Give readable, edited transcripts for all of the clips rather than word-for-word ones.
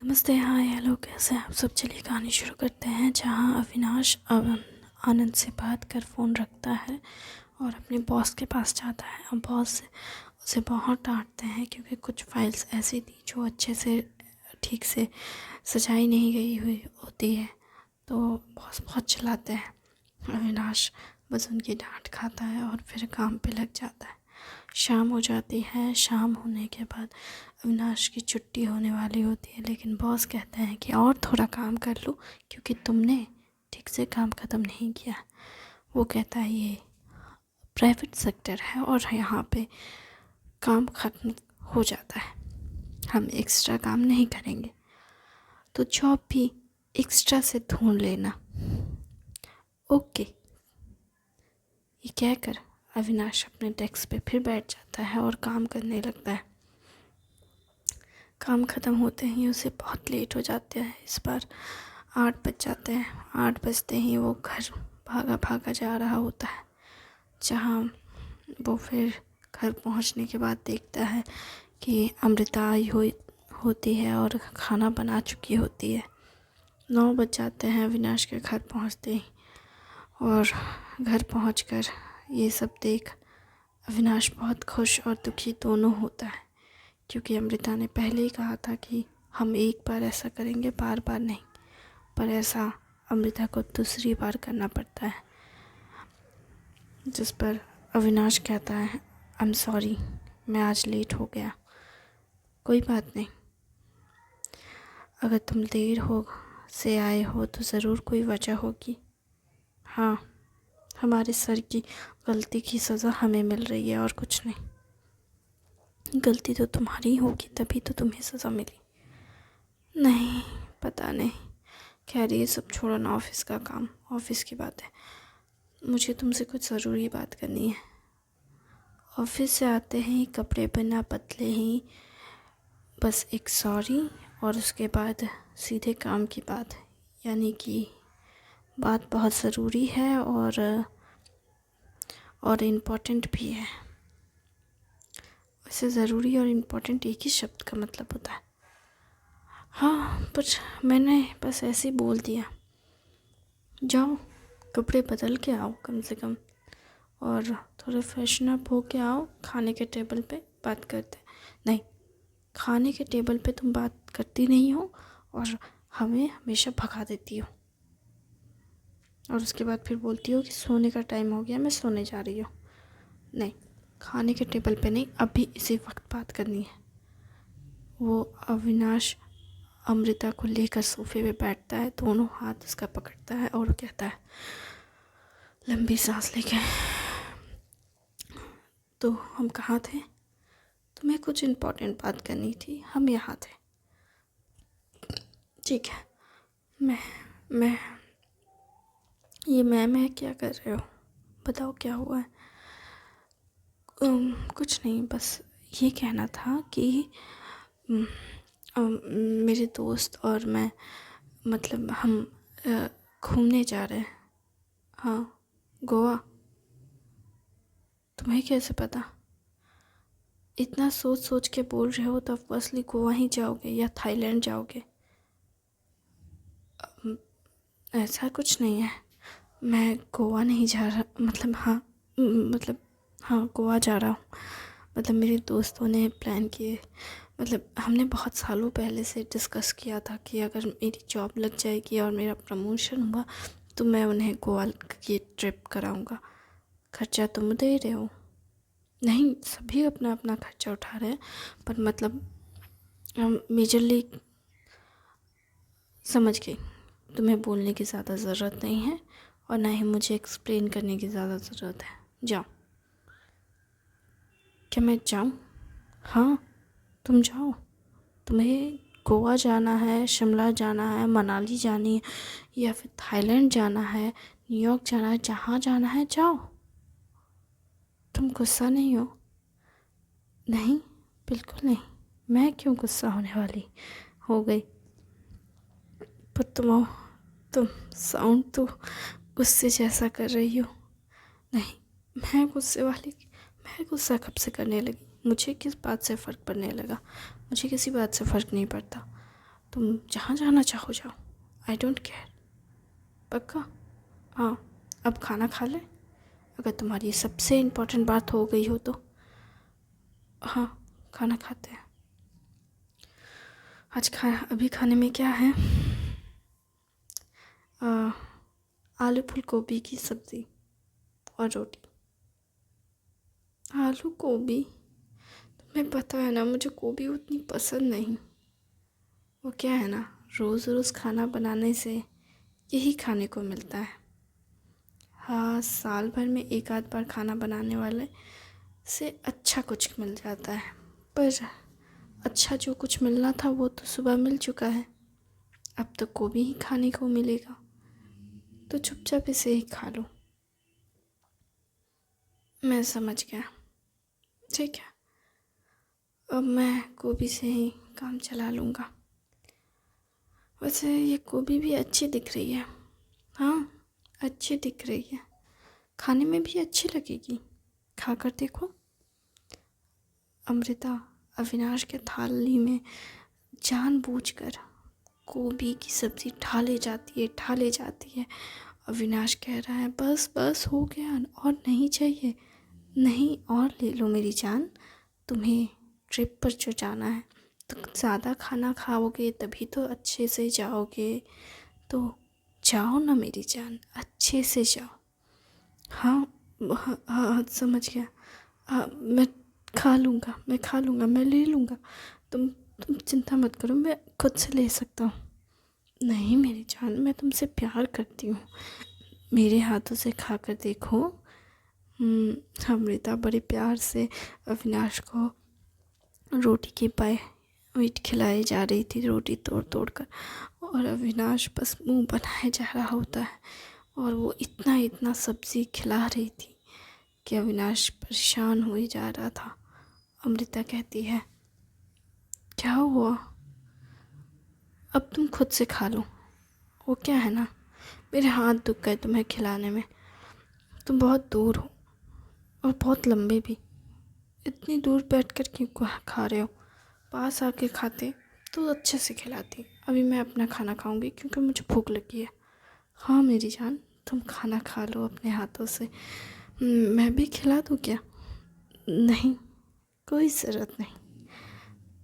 नमस्ते, हाय, हेलो, कैसे हैं आप सब। चलिए कहानी शुरू करते हैं। जहाँ अविनाश आनंद से बात कर फ़ोन रखता है और अपने बॉस के पास जाता है और बॉस उसे बहुत डांटते हैं क्योंकि कुछ फाइल्स ऐसी थी जो अच्छे से ठीक से सजाई नहीं गई हुई होती है। तो बॉस बहुत चिल्लाते हैं। अविनाश बस उनकी डांट खाता है और फिर काम पे लग जाता है। शाम हो जाती है। शाम होने के बाद अविनाश की छुट्टी होने वाली होती है, लेकिन बॉस कहते हैं कि और थोड़ा काम कर लो क्योंकि तुमने ठीक से काम ख़त्म नहीं किया। वो कहता है ये प्राइवेट सेक्टर है और यहाँ पे काम ख़त्म हो जाता है, हम एक्स्ट्रा काम नहीं करेंगे, तो जॉब भी एक्स्ट्रा से ढूंढ लेना। ओके, ये कहकर अविनाश अपने डेस्क पे फिर बैठ जाता है और काम करने लगता है। काम ख़त्म होते ही उसे बहुत लेट हो जाता है। इस बार 8 बज जाते हैं। 8 बजते ही वो घर भागा भागा जा रहा होता है, जहाँ वो फिर घर पहुंचने के बाद देखता है कि अमृता आई होती है और खाना बना चुकी होती है। 9 बज जाते हैं अविनाश के घर पहुंचते ही, और घर पहुंचकर ये सब देख अविनाश बहुत खुश और दुखी दोनों होता है, क्योंकि अमृता ने पहले ही कहा था कि हम एक बार ऐसा करेंगे, बार बार नहीं। पर ऐसा अमृता को दूसरी बार करना पड़ता है, जिस पर अविनाश कहता है आई एम सॉरी, मैं आज लेट हो गया। कोई बात नहीं, अगर तुम देर हो से आए हो तो ज़रूर कोई वजह होगी। हाँ, हमारे सर की गलती की सज़ा हमें मिल रही है और कुछ नहीं। गलती तो तुम्हारी होगी, तभी तो तुम्हें सज़ा मिली। नहीं, पता नहीं। खैर ये सब छोड़ो ना, ऑफिस का काम, ऑफिस की बात है। मुझे तुमसे कुछ ज़रूरी बात करनी है। ऑफिस से आते ही कपड़े बिना बदले ही बस एक सॉरी और उसके बाद सीधे काम की बात, यानी कि बात बहुत ज़रूरी है और इम्पोर्टेंट भी है। वैसे ज़रूरी और इम्पोर्टेंट एक ही शब्द का मतलब होता है। हाँ, पर मैंने बस ऐसे ही बोल दिया। जाओ, कपड़े बदल के आओ कम से कम, और थोड़े फ्रेशन अप हो के आओ। खाने के टेबल पे बात करते। नहीं, खाने के टेबल पे तुम बात करती नहीं हो और हमें हमेशा भगा देती हो, और उसके बाद फिर बोलती हो कि सोने का टाइम हो गया, मैं सोने जा रही हूँ। नहीं, खाने के टेबल पे नहीं, अभी इसी वक्त बात करनी है। वो अविनाश अमृता को लेकर सोफे पे बैठता है, दोनों हाथ उसका पकड़ता है और कहता है लंबी सांस लेके, तो हम कहाँ थे? तुम्हें कुछ इम्पोर्टेंट बात करनी थी, हम यहाँ थे। ठीक है, मैं मैं क्या कर रहे हो? बताओ क्या हुआ है? कुछ नहीं, बस ये कहना था कि मेरे दोस्त और मैं, मतलब हम घूमने जा रहे हैं। हाँ, गोवा। तुम्हें कैसे पता? इतना सोच सोच के बोल रहे हो तो ऑब्वियसली गोवा ही जाओगे या थाईलैंड जाओगे। ऐसा कुछ नहीं है, मैं गोवा नहीं जा रहा, मतलब हाँ गोवा जा रहा हूँ। मतलब मेरे दोस्तों ने प्लान किए, मतलब हमने बहुत सालों पहले से डिस्कस किया था कि अगर मेरी जॉब लग जाएगी और मेरा प्रमोशन हुआ तो मैं उन्हें गोवा की ट्रिप कराऊंगा। खर्चा तुम दे रहे हो? नहीं, सभी अपना अपना खर्चा उठा रहे हैं, पर मतलब मेजरली समझ गई। तुम्हें बोलने की ज़्यादा ज़रूरत नहीं है और ना ही मुझे एक्सप्लेन करने की ज़्यादा ज़रूरत है। जाओ। क्या मैं जाऊँ? हाँ, तुम जाओ। तुम्हें गोवा जाना है, शिमला जाना है, मनाली जानी है, या फिर थाईलैंड जाना है, न्यूयॉर्क जाना है, जहाँ जाना है जाओ। तुम गुस्सा नहीं हो? नहीं, बिल्कुल नहीं। मैं क्यों गुस्सा होने वाली हो गई? पर तुम साउंड तो गुस्से जैसा कर रही हो। नहीं, मैं गुस्सा कब से करने लगी? मुझे किस बात से फ़र्क पड़ने लगा? मुझे किसी बात से फ़र्क नहीं पड़ता। तुम जहाँ जाना चाहो जाओ, आई डोंट केयर। पक्का? हाँ, अब खाना खा ले, अगर तुम्हारी सबसे इम्पोर्टेंट बात हो गई हो तो। हाँ, खाना खाते हैं। आज अभी खाने में क्या है? आलू फूल गोभी की सब्ज़ी और रोटी। आलू गोभी? तुम्हें पता है ना, मुझे गोभी उतनी पसंद नहीं। वो क्या है ना, रोज़ रोज़ खाना बनाने से यही खाने को मिलता है। हाँ, साल भर में एक आध बार खाना बनाने वाले से अच्छा कुछ मिल जाता है, पर अच्छा जो कुछ मिलना था वो तो सुबह मिल चुका है। अब तो गोभी ही खाने को मिलेगा, तो चुपचाप इसे ही खा लो। मैं समझ गया, ठीक है। अब मैं गोभी से ही काम चला लूँगा। वैसे ये गोभी भी अच्छी दिख रही है। हाँ, अच्छी दिख रही है, खाने में भी अच्छी लगेगी। खाकर देखो। अमृता अविनाश के थाली में जानबूझकर गोभी की सब्ज़ी ढाले जाती है। अविनाश कह रहा है, बस बस हो गया, और नहीं चाहिए। नहीं, और ले लो मेरी जान, तुम्हें ट्रिप पर जो जाना है तो ज़्यादा खाना खाओगे तभी तो अच्छे से जाओगे। तो जाओ ना मेरी जान, अच्छे से जाओ। हाँ हाँ हाँ, समझ गया। हाँ, मैं खा लूँगा, मैं ले लूँगा। तुम चिंता मत करो, मैं खुद से ले सकता हूँ। नहीं मेरी जान, मैं तुमसे प्यार करती हूँ, मेरे हाथों से खा कर देखो। अमृता बड़े प्यार से अविनाश को रोटी के पाए मीट खिलाई जा रही थी, रोटी तोड़ तोड़ कर, और अविनाश बस मुंह बनाए जा रहा होता है। और वो इतना सब्ज़ी खिला रही थी कि अविनाश परेशान हो ही जा रहा था। अमृता कहती है, क्या हुआ? अब तुम खुद से खा लो। वो क्या है ना, मेरे हाथ दुख गए तुम्हें खिलाने में। तुम बहुत दूर हो और बहुत लंबे भी, इतनी दूर बैठकर क्यों खा रहे हो? पास आके खाते तो अच्छे से खिलाती। अभी मैं अपना खाना खाऊंगी क्योंकि मुझे भूख लगी है। हाँ मेरी जान, तुम खाना खा लो अपने हाथों से। मैं भी खिला दूँ क्या? नहीं, कोई ज़रूरत नहीं।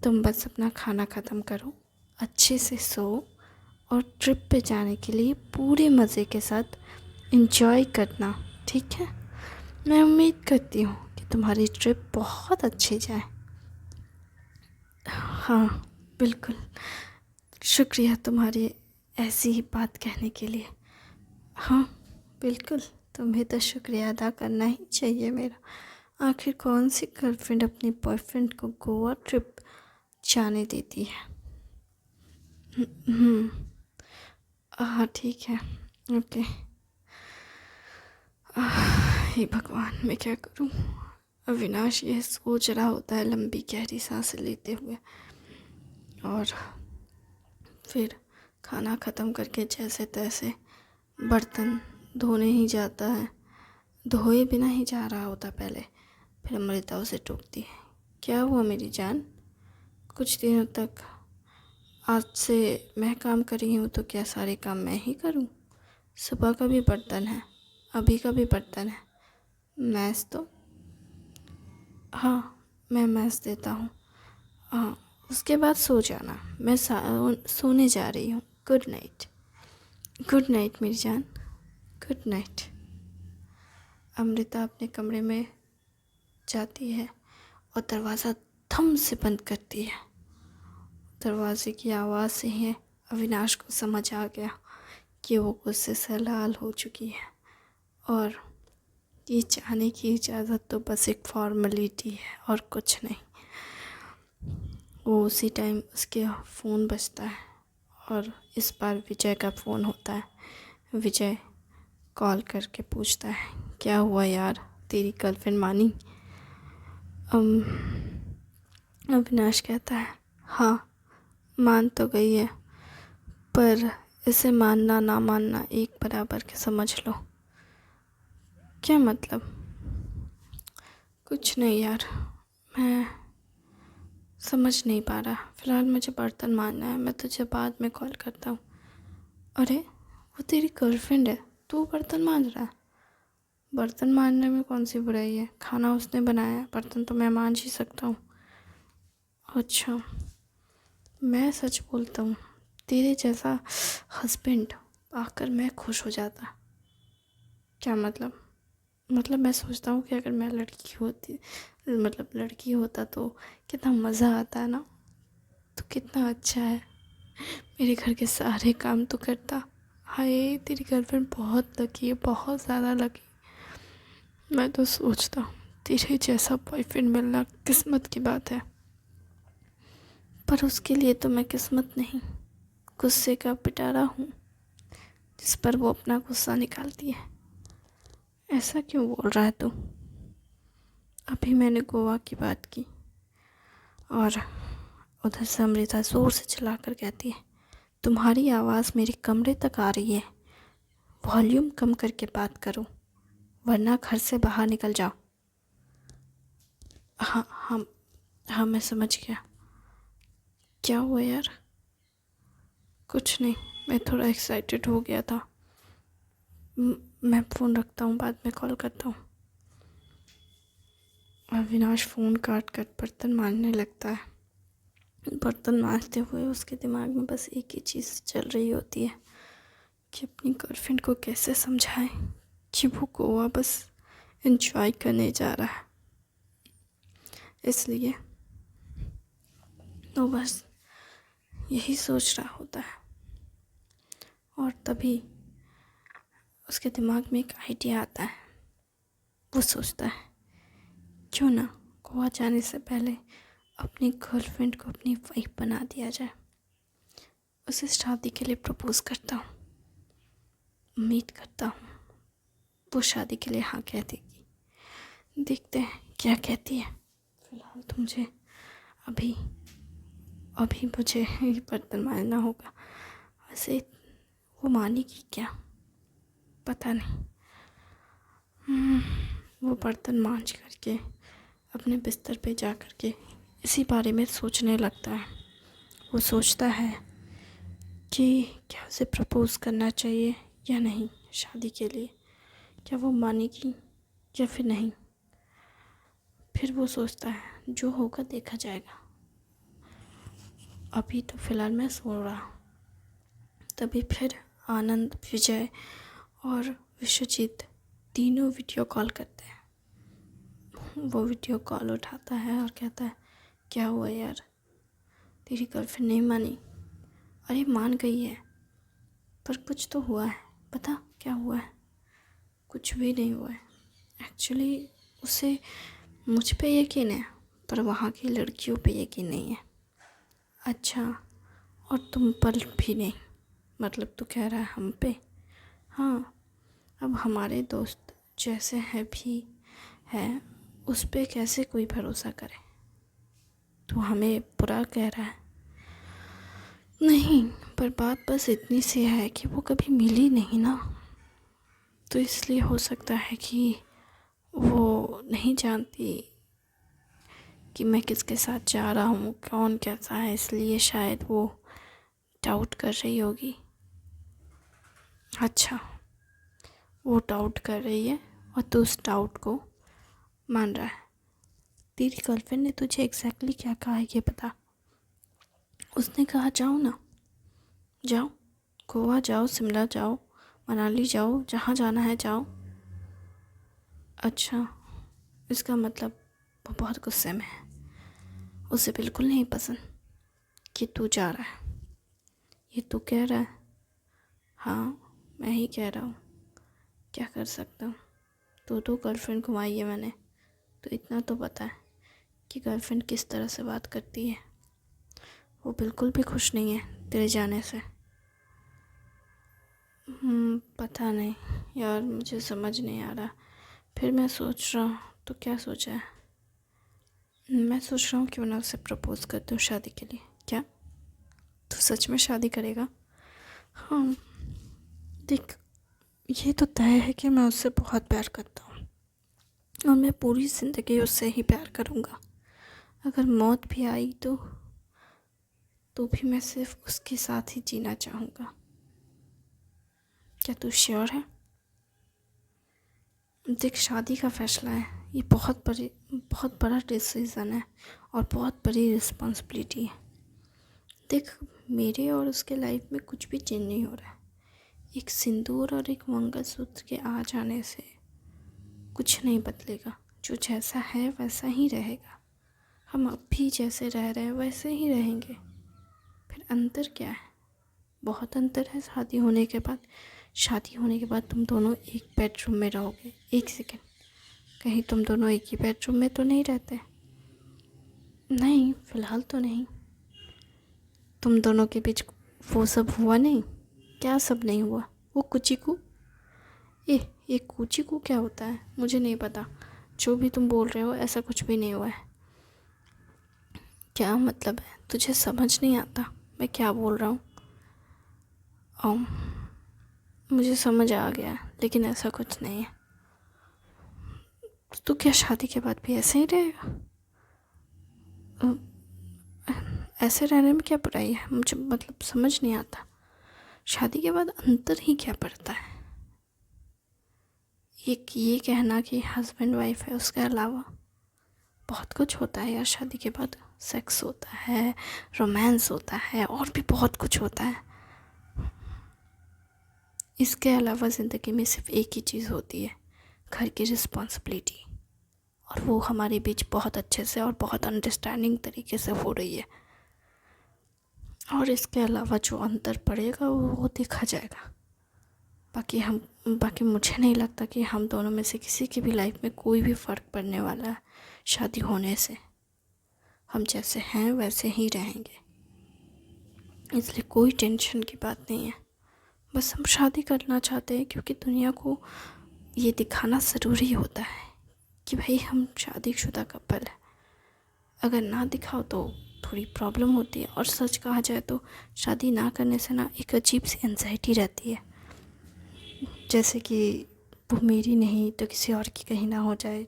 तुम बस अपना खाना ख़त्म करो, अच्छे से सो, और ट्रिप पे जाने के लिए पूरे मज़े के साथ एंजॉय करना, ठीक है? मैं उम्मीद करती हूँ कि तुम्हारी ट्रिप बहुत अच्छी जाए। हाँ बिल्कुल, शुक्रिया तुम्हारी ऐसी ही बात कहने के लिए। हाँ बिल्कुल, तुम्हें तो शुक्रिया अदा करना ही चाहिए मेरा। आखिर कौन सी गर्लफ्रेंड अपने बॉयफ्रेंड को गोवा ट्रिप जाने देती है? हाँ ठीक है, ओके। हे भगवान, मैं क्या करूँ? अविनाश ये सोच रहा होता है लंबी गहरी सांसें लेते हुए, और फिर खाना ख़त्म करके जैसे तैसे बर्तन धोने ही जाता है। धोए बिना ही जा रहा होता पहले। फिर अमृता उसे टोकती है, क्या हुआ मेरी जान? कुछ दिनों तक आज से मैं काम कर रही हूँ तो क्या सारे काम मैं ही करूँ? सुबह का भी बर्तन है, अभी का भी बर्तन है, मैस तो। हाँ, मैं मैस देता हूँ। हाँ, उसके बाद सो जाना। मैं सोने जा रही हूँ। Good night. गुड नाइट मेरी जान, गुड नाइट। अमृता अपने कमरे में जाती है और दरवाज़ा धम से बंद करती है। दरवाजे की आवाज़ से ही अविनाश को समझ आ गया कि वो गुस्से से लाल हो चुकी है, और ये जाने की इजाज़त तो बस एक फॉर्मेलिटी है और कुछ नहीं। वो उसी टाइम उसके फ़ोन बजता है, और इस बार विजय का फ़ोन होता है। विजय कॉल करके पूछता है, क्या हुआ यार, तेरी गर्लफ्रेंड मानी? अविनाश कहता है, हाँ मान तो गई है, पर इसे मानना ना मानना एक बराबर के समझ लो। क्या मतलब? कुछ नहीं यार, मैं समझ नहीं पा रहा। फ़िलहाल मुझे बर्तन मांजना है, मैं तुझे बाद में कॉल करता हूँ। अरे वो तेरी गर्लफ्रेंड है, तू बर्तन मांज रहा है? बर्तन मांजने में कौन सी बुराई है, खाना उसने बनाया है, बर्तन तो मैं मांज ही सकता हूँ। अच्छा, मैं सच बोलता हूँ, तेरे जैसा हस्बैंड पाकर मैं खुश हो जाता। क्या मतलब मैं सोचता हूँ कि अगर मैं लड़की होता तो कितना मज़ा आता ना, तो कितना अच्छा है, मेरे घर के सारे काम तो करता। हाय तेरी गर्लफ्रेंड बहुत लकी है, बहुत ज़्यादा लकी। मैं तो सोचता हूँ तेरे जैसा बॉयफ्रेंड मिलना किस्मत की बात है, पर उसके लिए तो मैं किस्मत नहीं, गुस्से का पिटारा हूँ जिस पर वो अपना गुस्सा निकालती है। ऐसा क्यों बोल रहा है तू? अभी मैंने गोवा की बात की और उधर से अमृता ज़ोर से चिल्लाकर कहती है, तुम्हारी आवाज़ मेरे कमरे तक आ रही है, वॉल्यूम कम करके बात करो वरना घर से बाहर निकल जाओ। हाँ हाँ हाँ, मैं समझ गया। क्या हुआ यार? कुछ नहीं, मैं थोड़ा एक्साइटेड हो गया था। मैं फ़ोन रखता हूँ, बाद में कॉल करता हूँ। अविनाश फ़ोन काट कर बर्तन मांजने लगता है। बर्तन मांजते हुए उसके दिमाग में बस एक ही चीज़ चल रही होती है कि अपनी गर्लफ्रेंड को कैसे समझाए कि वो गोवा बस एंजॉय करने जा रहा है, इसलिए तो बस यही सोच रहा होता है। और तभी उसके दिमाग में एक आइडिया आता है। वो सोचता है क्यों ना गोवा जाने से पहले अपनी गर्लफ्रेंड को अपनी वाइफ बना दिया जाए। उसे शादी के लिए प्रपोज करता हूँ, उम्मीद करता हूँ वो शादी के लिए हाँ कह देगी। देखते हैं क्या कहती है। फिलहाल तो मुझे अभी मुझे बर्तन मांजना होगा। वैसे वो मानेगी क्या, पता नहीं। वो बर्तन मांज करके अपने बिस्तर पे जा कर के इसी बारे में सोचने लगता है। वो सोचता है कि क्या उसे प्रपोज़ करना चाहिए या नहीं शादी के लिए, क्या वो मानेगी या फिर नहीं। फिर वो सोचता है जो होगा देखा जाएगा, अभी तो फ़िलहाल मैं सो रहा हूँ। तभी फिर आनंद, विजय और विश्वजीत तीनों वीडियो कॉल करते हैं। वो वीडियो कॉल उठाता है और कहता है, क्या हुआ यार, तेरी गर्लफ्रेंड नहीं मानी? अरे मान गई है, पर कुछ तो हुआ है, पता क्या हुआ है? कुछ भी नहीं हुआ है। एक्चुअली उसे मुझ पे यकीन है, पर वहाँ की लड़कियों पे यकीन नहीं है। अच्छा, और तुम पर भी नहीं? मतलब तू कह रहा है हम पे? हाँ, अब हमारे दोस्त जैसे हैं भी है, उस पे कैसे कोई भरोसा करे? तू हमें बुरा कह रहा है? नहीं, पर बात बस इतनी सी है कि वो कभी मिली नहीं ना, तो इसलिए हो सकता है कि वो नहीं जानती कि मैं किसके साथ जा रहा हूँ, कौन कैसा है, इसलिए शायद वो डाउट कर रही होगी। अच्छा, वो डाउट कर रही है और तू उस डाउट को मान रहा है। तेरी गर्लफ्रेंड ने तुझे एग्जैक्टली क्या कहा है ये बता। उसने कहा जाओ ना, जाओ, गोवा जाओ, शिमला जाओ, मनाली जाओ, जहाँ जाना है जाओ। अच्छा, इसका मतलब वो बहुत गुस्से में है, उसे बिल्कुल नहीं पसंद कि तू जा रहा है। ये तू कह रहा है? हाँ, मैं ही कह रहा हूँ, क्या कर सकता हूँ। तो गर्लफ्रेंड घुमाई है मैंने, तो इतना तो पता है कि गर्लफ्रेंड किस तरह से बात करती है। वो बिल्कुल भी खुश नहीं है तेरे जाने से। पता नहीं यार, मुझे समझ नहीं आ रहा। फिर मैं सोच रहा हूँ, तो क्या सोचा है? मैं सोच रहा हूँ क्यों ना उसे प्रपोज़ कर दूँ शादी के लिए। क्या तू सच में शादी करेगा? हाँ, देख, ये तो तय है कि मैं उससे बहुत प्यार करता हूँ और मैं पूरी ज़िंदगी उससे ही प्यार करूँगा। अगर मौत भी आई तो भी मैं सिर्फ उसके साथ ही जीना चाहूँगा। क्या तू श्योर है? देख, शादी का फैसला है, ये बहुत बड़ा डिसीज़न है और बहुत बड़ी रिस्पॉन्सिबिलिटी है। देख, मेरे और उसके लाइफ में कुछ भी चेंज नहीं हो रहा है। एक सिंदूर और एक मंगलसूत्र के आ जाने से कुछ नहीं बदलेगा। जो जैसा है वैसा ही रहेगा। हम अब भी जैसे रह रहे हैं वैसे ही रहेंगे। फिर अंतर क्या है? बहुत अंतर है शादी होने के बाद। शादी होने के बाद तुम दोनों एक बेडरूम में रहोगे। एक सेकेंड, कहीं तुम दोनों एक ही बेडरूम में तो नहीं रहते? नहीं, फ़िलहाल तो नहीं। तुम दोनों के बीच वो सब हुआ नहीं? क्या सब नहीं हुआ? वो कुचिकू, ये कुचिकू क्या होता है? मुझे नहीं पता। जो भी तुम बोल रहे हो ऐसा कुछ भी नहीं हुआ है। क्या मतलब है? तुझे समझ नहीं आता मैं क्या बोल रहा हूँ? मुझे समझ आ गया, लेकिन ऐसा कुछ नहीं है। तो क्या शादी के बाद भी ऐसे ही रहेगा? ऐसे रहने में क्या बुराई है? मुझे मतलब समझ नहीं आता। शादी के बाद अंतर ही क्या पड़ता है? एक ये कहना कि हस्बैंड वाइफ है, उसके अलावा बहुत कुछ होता है यार। शादी के बाद सेक्स होता है, रोमांस होता है, और भी बहुत कुछ होता है। इसके अलावा ज़िंदगी में सिर्फ एक ही चीज़ होती है, घर की रिस्पॉन्सिबिलिटी, और वो हमारे बीच बहुत अच्छे से और बहुत अंडरस्टैंडिंग तरीके से हो रही है। और इसके अलावा जो अंतर पड़ेगा वो देखा जाएगा। बाकी मुझे नहीं लगता कि हम दोनों में से किसी की भी लाइफ में कोई भी फ़र्क पड़ने वाला है शादी होने से। हम जैसे हैं वैसे ही रहेंगे, इसलिए कोई टेंशन की बात नहीं है। बस हम शादी करना चाहते हैं क्योंकि दुनिया को ये दिखाना ज़रूरी होता है कि भाई हम शादीशुदा कपल है। अगर ना दिखाओ तो थोड़ी प्रॉब्लम होती है। और सच कहा जाए तो शादी ना करने से ना एक अजीब सी एंजाइटी रहती है, जैसे कि वो मेरी नहीं तो किसी और की कहीं ना हो जाए,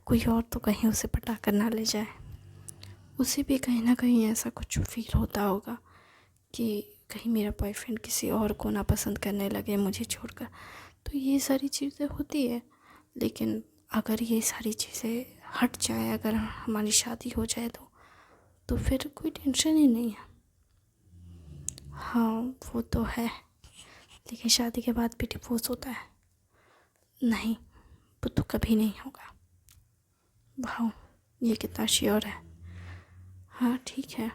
कोई और तो कहीं उसे पटा कर ना ले जाए। उसे भी कहीं ना कहीं ऐसा कुछ फील होता होगा कि कहीं मेरा बॉयफ्रेंड किसी और को ना पसंद करने लगे मुझे छोड़कर। तो ये सारी चीज़ें होती है। लेकिन अगर ये सारी चीज़ें हट जाए, अगर हमारी शादी हो जाए तो फिर कोई टेंशन ही नहीं है। हाँ वो तो है, लेकिन शादी के बाद भी डिवोर्स होता है। नहीं, वो तो कभी नहीं होगा। वाह, ये कितना श्योर है। हाँ ठीक है,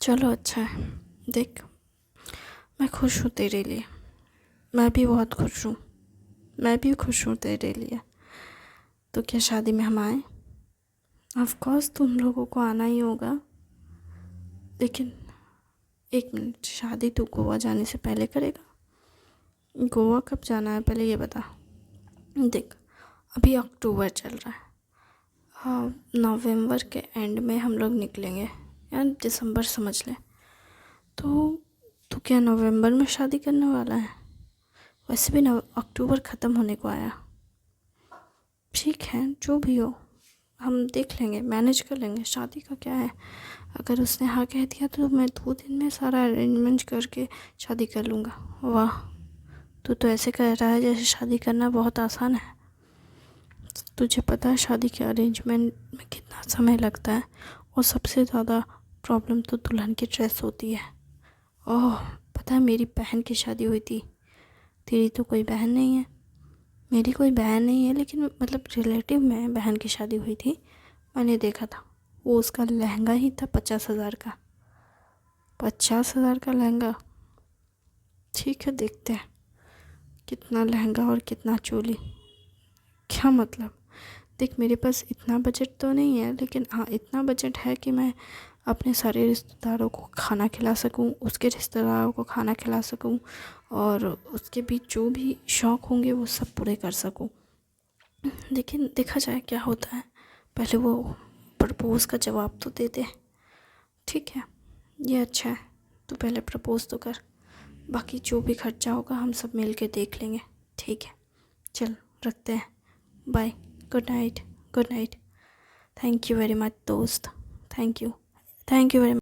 चलो अच्छा है। देख, मैं खुश हूँ तेरे लिए। मैं भी बहुत खुश हूँ। मैं भी खुश हूँ तेरे लिए। तो क्या शादी में हम आए? ऑफ कोर्स तुम लोगों को आना ही होगा। लेकिन एक मिनट, शादी तो गोवा जाने से पहले करेगा? गोवा कब जाना है पहले ये बता। देख, अभी अक्टूबर चल रहा है। हाँ, नवंबर के एंड में हम लोग निकलेंगे, या दिसंबर समझ ले। तो क्या नवंबर में शादी करने वाला है? वैसे भी अक्टूबर ख़त्म होने को आया। ठीक है, जो भी हो हम देख लेंगे, मैनेज कर लेंगे। शादी का क्या है, अगर उसने हाँ कह दिया तो मैं 2 दिन में सारा अरेंजमेंट करके शादी कर लूँगा। वाह, तू तो ऐसे कह रहा है जैसे शादी करना बहुत आसान है। तुझे पता है शादी के अरेंजमेंट में कितना समय लगता है, और सबसे ज़्यादा प्रॉब्लम तो दुल्हन की ड्रेस होती है। ओह, पता है मेरी बहन की शादी हुई थी। तेरी तो कोई बहन नहीं है। मेरी कोई बहन नहीं है, लेकिन मतलब रिलेटिव में बहन की शादी हुई थी। मैंने देखा था, वो उसका लहंगा ही था 50,000 का। 50,000 का लहंगा। ठीक है, देखते हैं कितना लहंगा और कितना चोली। क्या मतलब? देख, मेरे पास इतना बजट तो नहीं है, लेकिन हाँ इतना बजट है कि मैं अपने सारे रिश्तेदारों को खाना खिला सकूं, उसके रिश्तेदारों को खाना खिला सकूं, और उसके बीच जो भी शौक़ होंगे वो सब पूरे कर सकूं। लेकिन देखा जाए क्या होता है। पहले वो प्रपोज़ का जवाब तो दे दे। ठीक है, ये अच्छा है, तू पहले प्रपोज़ तो कर। बाकी जो भी खर्चा होगा हम सब मिल के देख लेंगे। ठीक है, चल रखते हैं, bye. Good night, good night. Thank you very much दोस्त, थैंक यू वेरी